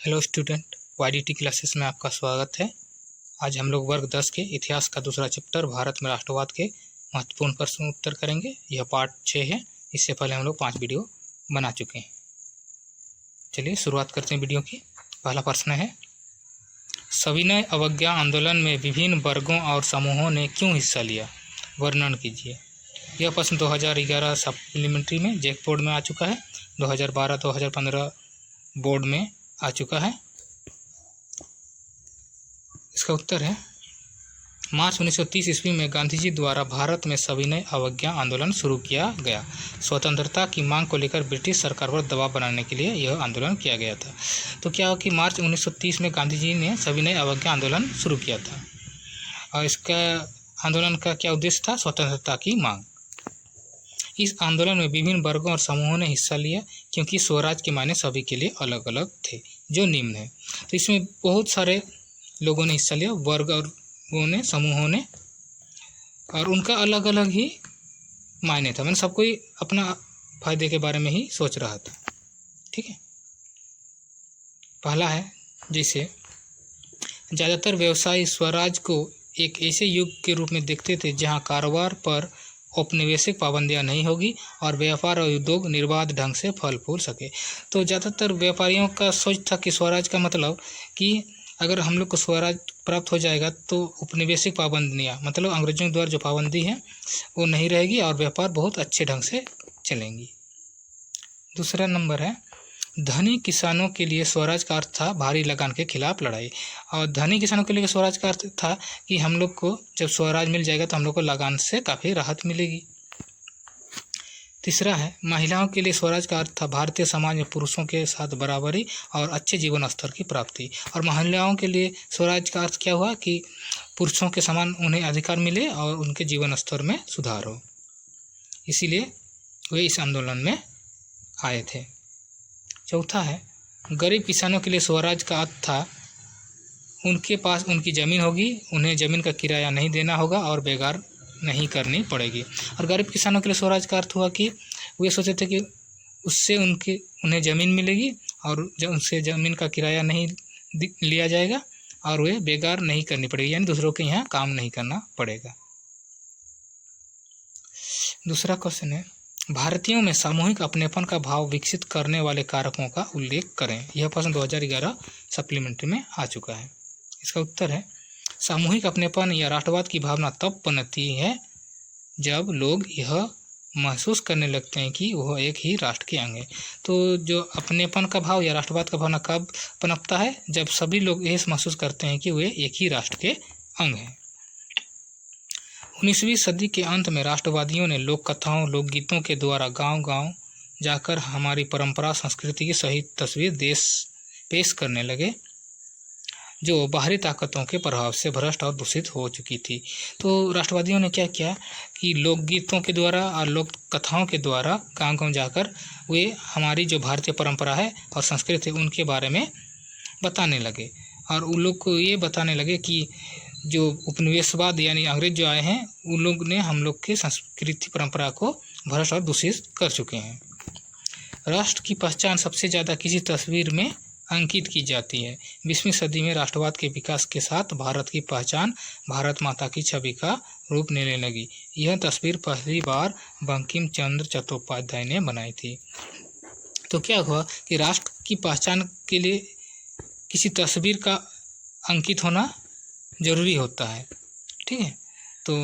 Hello student, YDT classes में आपका स्वागत है। आज हम लोग वर्ग 10 के इतिहास का दूसरा चैप्टर भारत में राष्ट्रवाद के महत्वपूर्ण प्रश्न उत्तर करेंगे। यह पार्ट 6 है। इससे पहले हम लोग 5 वीडियो बना चुके हैं। चलिए शुरुआत करते हैं वीडियो की। पहला प्रश्न है, सविनय अवज्ञा आंदोलन में विभिन्न वर्गों और समूहों ने क्यों हिस्सा लिया, वर्णन कीजिए। यह प्रश्न 2011 सप्लीमेंट्री में जेक बोर्ड में आ चुका है। 2012-2015 बोर्ड में आ चुका है। इसका उत्तर है, मार्च 1930 ईस्वी में गांधी जी द्वारा भारत में सविनय अवज्ञा आंदोलन शुरू किया गया। स्वतंत्रता की मांग को लेकर ब्रिटिश सरकार पर दबाव बनाने के लिए यह आंदोलन किया गया था। तो क्या हो कि मार्च 1930 में गांधी जी ने सविनय अवज्ञा आंदोलन शुरू किया था और इसका आंदोलन का क्या उद्देश्य था? स्वतंत्रता की मांग। इस आंदोलन में विभिन्न वर्गों और समूहों ने हिस्सा लिया क्योंकि स्वराज के मायने सभी के लिए अलग अलग थे, जो निम्न है। तो इसमें बहुत सारे लोगों ने हिस्सा लिया, वर्ग और ने समूहों ने, और उनका अलग अलग ही मायने था। मैंने सब कोई अपना फायदे के बारे में ही सोच रहा था। ठीक है। पहला है, जैसे ज़्यादातर व्यवसायी स्वराज को एक ऐसे युग के रूप में देखते थे जहां कारोबार पर औपनिवेशिक पाबंदियां नहीं होगी और व्यापार और उद्योग निर्बाध ढंग से फल फूल सके। तो ज़्यादातर व्यापारियों का सोच था कि स्वराज का मतलब कि अगर हम लोग को स्वराज प्राप्त हो जाएगा तो औपनिवेशिक पाबंदियां, मतलब अंग्रेजों द्वारा जो पाबंदी है वो नहीं रहेगी और व्यापार बहुत अच्छे ढंग से चलेंगी। दूसरा नंबर है, धनी किसानों के लिए स्वराज का अर्थ था भारी लगान के खिलाफ लड़ाई। और धनी किसानों के लिए स्वराज का अर्थ था कि हम लोग को जब स्वराज मिल जाएगा तो हम लोग को लगान से काफ़ी राहत मिलेगी। तीसरा है, महिलाओं के लिए स्वराज का अर्थ था भारतीय समाज में पुरुषों के साथ बराबरी और अच्छे जीवन स्तर की प्राप्ति। और महिलाओं के लिए स्वराज का अर्थ क्या हुआ कि पुरुषों के समान उन्हें अधिकार मिले और उनके जीवन स्तर में सुधार हो। इसीलिए वे इस आंदोलन में आए थे। चौथा है, गरीब किसानों के लिए स्वराज का अर्थ था उनके पास उनकी ज़मीन होगी, उन्हें ज़मीन का किराया नहीं देना होगा और बेकार नहीं करनी पड़ेगी। और गरीब किसानों के लिए स्वराज का अर्थ हुआ कि वे सोचते थे कि उससे उन्हें ज़मीन मिलेगी और उनसे ज़मीन का किराया नहीं लिया जाएगा और वे बेकार नहीं करनी पड़ेगी, यानी दूसरों के यहाँ काम नहीं करना पड़ेगा। दूसरा क्वेश्चन है, भारतीयों में सामूहिक अपनेपन का भाव विकसित करने वाले कारकों का उल्लेख करें। यह प्रश्न 2011 सप्लीमेंट्री में आ चुका है। इसका उत्तर है, सामूहिक अपनेपन या राष्ट्रवाद की भावना तब पनपती है जब लोग यह महसूस करने लगते हैं कि वह एक ही राष्ट्र के अंग है। तो जो अपनेपन का भाव या राष्ट्रवाद का भावना कब पनपता है? जब सभी लोग यह महसूस करते हैं कि वे एक ही राष्ट्र के अंग हैं। 19वीं सदी के अंत में राष्ट्रवादियों ने लोक कथाओं, लोकगीतों के द्वारा गांव-गांव जाकर हमारी परंपरा संस्कृति की सही तस्वीर देश पेश करने लगे, जो बाहरी ताकतों के प्रभाव से भ्रष्ट और दूषित हो चुकी थी। तो राष्ट्रवादियों ने क्या किया कि लोकगीतों के द्वारा और लोक कथाओं के द्वारा गांव-गांव जाकर वे हमारी जो भारतीय परंपरा है और संस्कृति है उनके बारे में बताने लगे। और उन लोग को ये बताने लगे कि जो उपनिवेशवाद यानी अंग्रेज जो आए हैं उन लोग ने हम लोग की संस्कृति परंपरा को भ्रष्ट और दूषित कर चुके हैं। राष्ट्र की पहचान सबसे ज़्यादा किसी तस्वीर में अंकित की जाती है। 20वीं सदी में राष्ट्रवाद के विकास के साथ भारत की पहचान भारत माता की छवि का रूप लेने लगी। यह तस्वीर पहली बार बंकिम चंद्र चट्टोपाध्याय ने बनाई थी। तो क्या हुआ कि राष्ट्र की पहचान के लिए किसी तस्वीर का अंकित होना जरूरी होता है। ठीक है। तो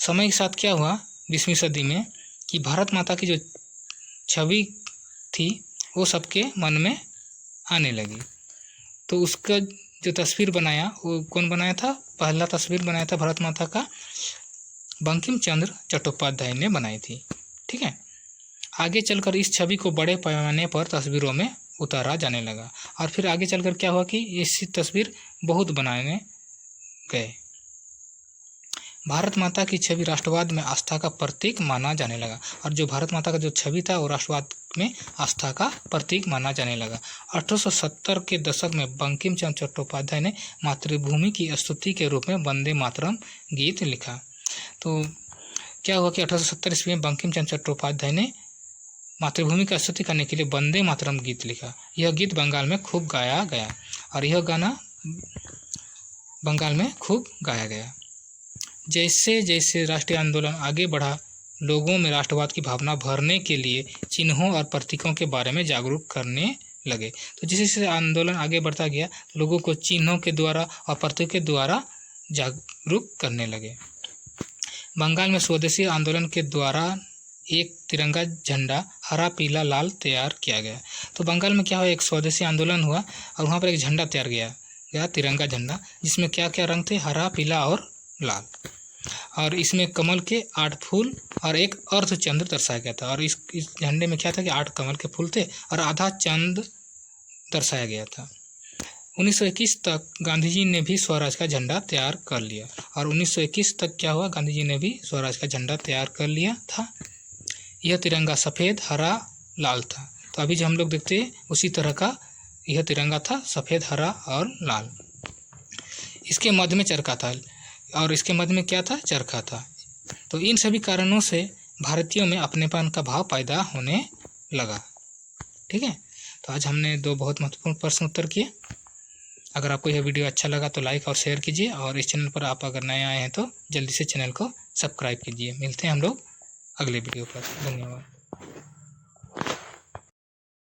समय के साथ क्या हुआ 20वीं सदी में कि भारत माता की जो छवि थी वो सबके मन में आने लगी। तो उसका जो तस्वीर बनाया वो कौन बनाया था? पहला तस्वीर बनाया था भारत माता का बंकिम चंद्र चट्टोपाध्याय ने बनाई थी। ठीक है। आगे चलकर इस छवि को बड़े पैमाने पर तस्वीरों में उतारा जाने लगा और फिर आगे चलकर क्या हुआ कि इसी तस्वीर बहुत बनाने गए। भारत माता की छवि राष्ट्रवाद में आस्था का प्रतीक माना जाने लगा और जो भारत माता का जो छवि था वो राष्ट्रवाद में आस्था का प्रतीक माना जाने लगा। 1870 के दशक में बंकिम चंद्र चट्टोपाध्याय ने मातृभूमि की स्तुति के रूप में वंदे मातरम गीत लिखा। तो क्या हुआ कि 1870 ईस्वी में बंकिम चंद्र चट्टोपाध्याय ने मातृभूमि की स्तुति करने के लिए वंदे मातरम गीत लिखा। यह गीत बंगाल में खूब गाया गया और यह गाना बंगाल में खूब गाया गया। जैसे जैसे राष्ट्रीय आंदोलन आगे बढ़ा, लोगों में राष्ट्रवाद की भावना भरने के लिए चिन्हों और प्रतीकों के बारे में जागरूक करने लगे। तो जैसे जैसे आंदोलन आगे बढ़ता गया, तो लोगों को चिन्हों के द्वारा और प्रतीकों के द्वारा जागरूक करने लगे। बंगाल में स्वदेशी आंदोलन के द्वारा एक तिरंगा झंडा हरा पीला लाल तैयार किया गया। तो बंगाल में क्या हुआ, एक स्वदेशी आंदोलन हुआ और वहाँ पर एक झंडा तैयार किया गया, तिरंगा झंडा, जिसमें क्या क्या रंग थे, हरा पीला और लाल। और इसमें कमल के 8 फूल और एक अर्धचंद्र दर्शाया गया था। और इस झंडे में क्या था कि 8 कमल के फूल थे और आधा चंद्र दर्शाया गया था। 1921 तक गांधी जी ने भी स्वराज का झंडा तैयार कर लिया। और 1921 तक क्या हुआ, गांधी जी ने भी स्वराज का झंडा तैयार कर लिया था। यह तिरंगा सफ़ेद हरा लाल था। तो अभी जो हम लोग देखते हैं उसी तरह का यह तिरंगा था, सफ़ेद हरा और लाल। इसके मध्य में चरखा था और इसके मध्य में क्या था, चरखा था। तो इन सभी कारणों से भारतीयों में अपनेपन का भाव पैदा होने लगा। ठीक है, तो आज हमने 2 बहुत महत्वपूर्ण प्रश्न उत्तर किए। अगर आपको यह वीडियो अच्छा लगा तो लाइक और शेयर कीजिए और इस चैनल पर आप अगर नए आए हैं तो जल्दी से चैनल को सब्सक्राइब कीजिए। मिलते हैं हम लोग अगले वीडियो पर। धन्यवाद।